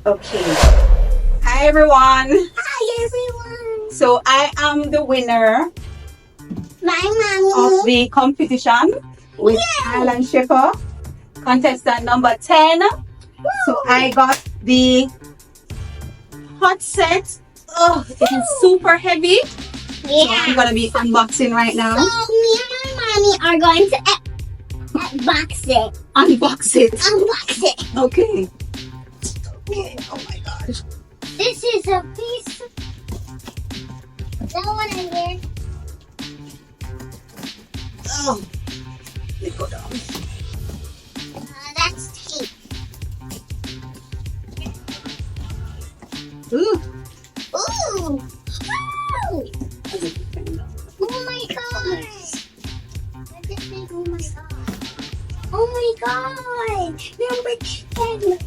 Okay. Hi everyone. Hi everyone. So I am the winner My mommy. of the competition with Alan Shipper, contestant number 10. So I got the hot set. Oh, it is super heavy. Yeah. So I'm gonna be unboxing right now. So me and my mommy are going to unbox it. Unbox it. Unbox it. Okay. Okay. Oh my gosh. This is a piece. That one in here. Oh. Let me go down. That's tape. Ooh. Ooh. Ooh. Oh my gosh. Oh my god. Oh my god. Number 10.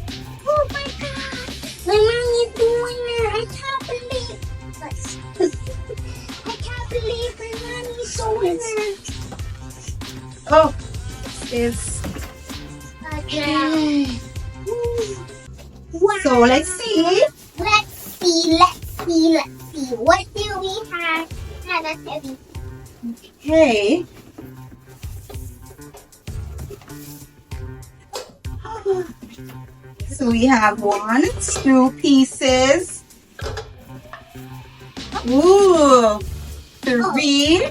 Oh my god. My mommy's the winner. I can't believe. I can't believe my mommy's the winner. Oh. It's Okay. Wow. so let's see. Let's see. What do we have? Yeah, that's heavy. Okay. So we have 1, 2 pieces. Ooh. 3.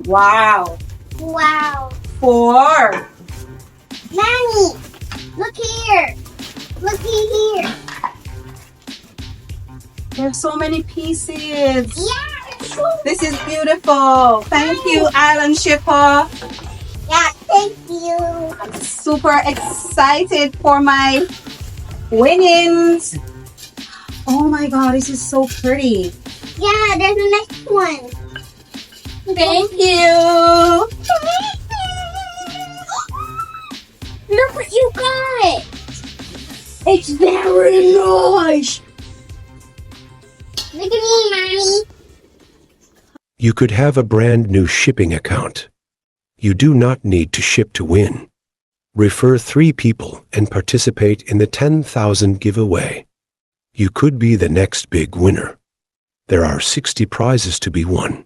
Wow. Wow. 4. Mommy, look here. Here. There's so many pieces. Yeah, it's so. This is beautiful. Thank you, Alan Shipper. Yeah, thank you. I'm super excited for my winnings. Oh my god, this is so pretty. Yeah, there's the next one. Thank you. Look what you got. It's very nice. Look at me, Mommy. You could have a brand new shipping account. You do not need to ship to win. Refer 3 people and participate in the 10,000 giveaway. You could be the next big winner. There are 60 prizes to be won.